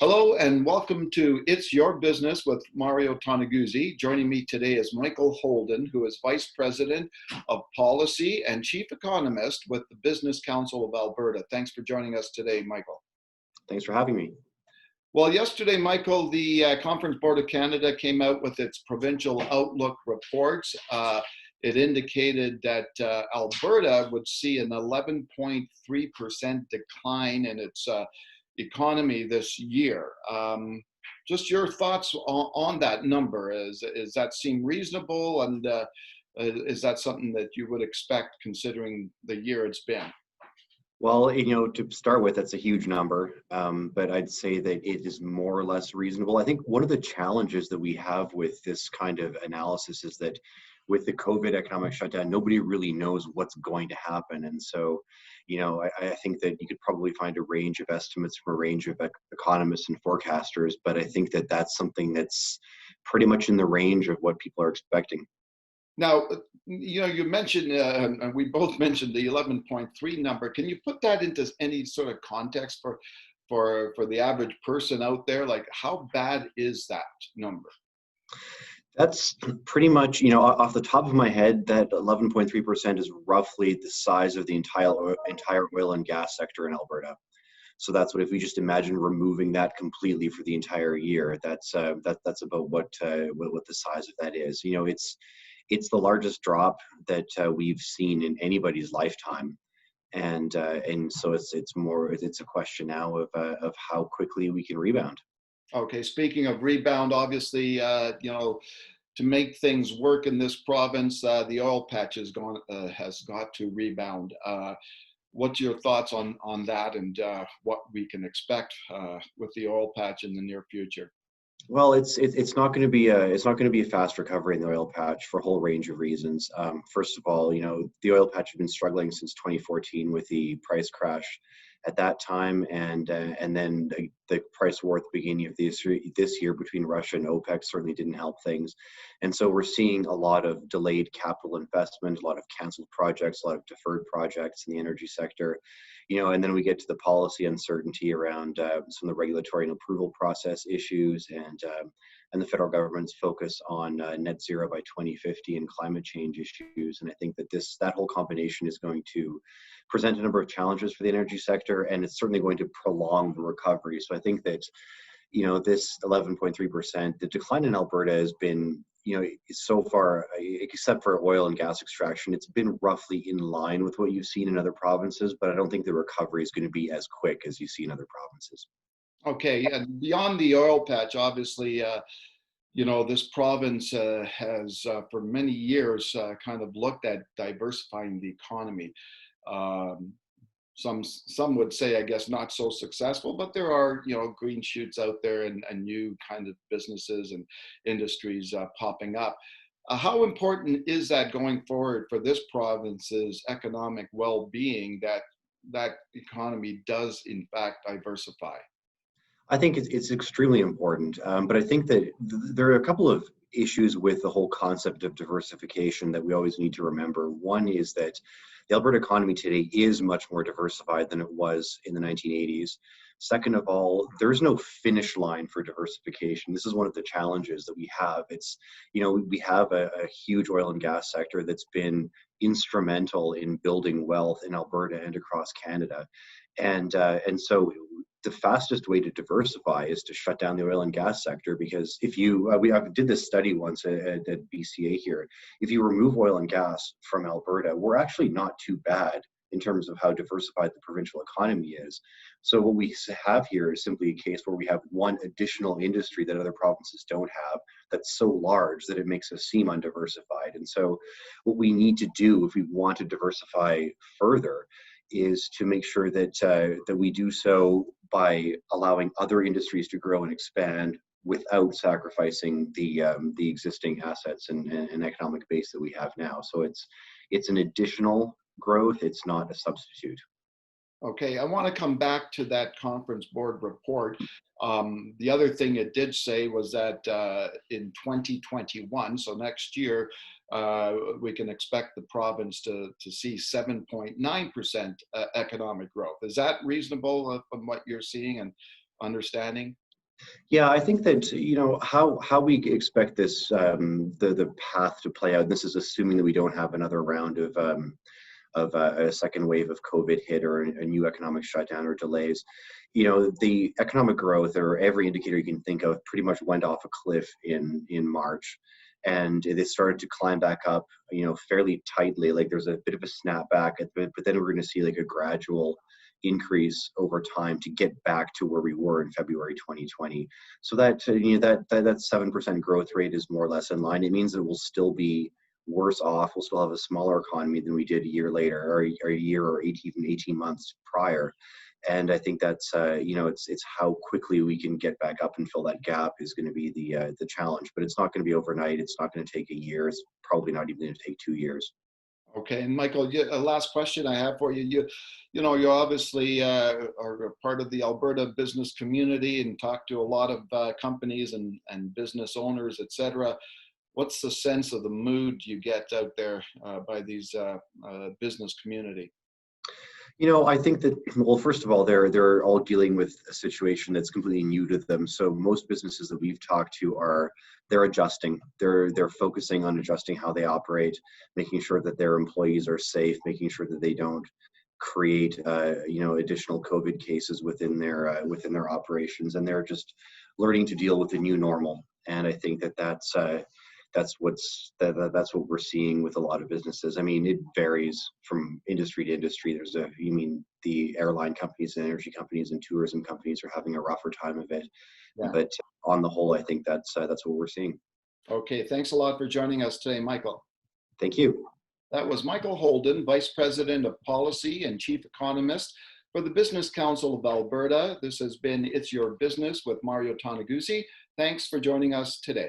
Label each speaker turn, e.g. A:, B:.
A: Hello and welcome to It's Your Business with Mario Toneguzzi. Joining me today is Michael Holden, who is Vice President of Policy and Chief Economist with the Business Council of Alberta. Thanks for joining us today, Michael.
B: Thanks for having me.
A: Well, yesterday, Michael, the Conference Board of Canada came out with its provincial outlook reports. It indicated that Alberta would see an 11.3% decline in its economy this year. Just your thoughts on that number. Is that seem reasonable, and is that something that you would expect considering the year it's been?
B: Well, to start with, that's a huge number, but I'd say that it is more or less reasonable. I think one of the challenges that we have with this kind of analysis is that with the COVID economic shutdown, nobody really knows what's going to happen. And so, I think that you could probably find a range of estimates from a range of economists and forecasters, but I think that that's something that's pretty much in the range of what people are expecting.
A: Now, you mentioned, and we both mentioned the 11.3 number. Can you put that into any sort of context for the average person out there? Like, how bad is that number?
B: That's pretty much, off the top of my head, that 11.3% is roughly the size of the entire oil and gas sector in Alberta. So that's what, if we just imagine removing that completely for the entire year, that's about what the size of that is. It's the largest drop that we've seen in anybody's lifetime, and so it's a question now of how quickly we can rebound.
A: Okay, speaking of rebound, obviously, to make things work in this province, the oil patch has got to rebound. What's your thoughts on that, and what we can expect with the oil patch in the near future?
B: Well, it's not going to be a fast recovery in the oil patch for a whole range of reasons. First of all, the oil patch has been struggling since 2014 with the price crash at that time, and then the price war at the beginning of this year between Russia and OPEC certainly didn't help things. And so we're seeing a lot of delayed capital investment, a lot of canceled projects, a lot of deferred projects in the energy sector. And then we get to the policy uncertainty around some of the regulatory and approval process issues, and the federal government's focus on net zero by 2050 and climate change issues. And I think that whole combination is going to present a number of challenges for the energy sector, and it's certainly going to prolong the recovery. So I think that, this 11.3%, the decline in Alberta has been, so far, except for oil and gas extraction, it's been roughly in line with what you've seen in other provinces, but I don't think the recovery is going to be as quick as you see in other provinces.
A: Okay, and beyond the oil patch, obviously, this province has for many years kind of looked at diversifying the economy. Some would say, I guess, not so successful, but there are, green shoots out there, and new kind of businesses and industries popping up. How important is that going forward for this province's economic well-being, that economy does in fact diversify?
B: I think it's extremely important, but I think that there are a couple of issues with the whole concept of diversification that we always need to remember. One is that the Alberta economy today is much more diversified than it was in the 1980s. Second of all, there's no finish line for diversification. This is one of the challenges that we have. We have a huge oil and gas sector that's been instrumental in building wealth in Alberta and across Canada. And so the fastest way to diversify is to shut down the oil and gas sector, because if you, I did this study once at BCA here, if you remove oil and gas from Alberta, we're actually not too bad in terms of how diversified the provincial economy is. So what we have here is simply a case where we have one additional industry that other provinces don't have, that's so large that it makes us seem undiversified. And so what we need to do if we want to diversify further is to make sure that we do so by allowing other industries to grow and expand without sacrificing the existing assets and economic base that we have now. So it's an additional growth. It's not a substitute.
A: Okay, I want to come back to that conference board report. The other thing it did say was that in 2021, so next year, we can expect the province to see 7.9% economic growth. Is that reasonable from what you're seeing and understanding?
B: Yeah, I think that, how we expect this, the path to play out. This is assuming that we don't have another round of a second wave of COVID hit or a new economic shutdown or delays. The economic growth or every indicator you can think of pretty much went off a cliff in March, and it started to climb back up, fairly tightly. Like there's a bit of a snapback, but then we're going to see like a gradual increase over time to get back to where we were in February 2020. So that that 7% growth rate is more or less in line. It means that we'll still be worse off. We'll still have a smaller economy than we did a year later, or a year, or even 18 months prior. And I think that's it's how quickly we can get back up and fill that gap is going to be the challenge. But it's not going to be overnight. It's not going to take a year. It's probably not even going to take 2 years.
A: Okay, and Michael, a last question I have for you. You obviously are a part of the Alberta business community and talk to a lot of companies and business owners, etc. What's the sense of the mood you get out there by these business community?
B: I think that, well, first of all, they're all dealing with a situation that's completely new to them. So most businesses that we've talked to they're adjusting. They're focusing on adjusting how they operate, making sure that their employees are safe, making sure that they don't create additional COVID cases within their operations, and they're just learning to deal with the new normal. And I think that's what we're seeing with a lot of businesses. I mean, it varies from industry to industry. The airline companies and energy companies and tourism companies are having a rougher time of it.
A: Yeah.
B: But on the whole, I think that's what we're seeing.
A: Okay, thanks a lot for joining us today, Michael.
B: Thank you.
A: That was Michael Holden, Vice President of Policy and Chief Economist for the Business Council of Alberta. This has been It's Your Business with Mario Toneguzzi. Thanks for joining us today.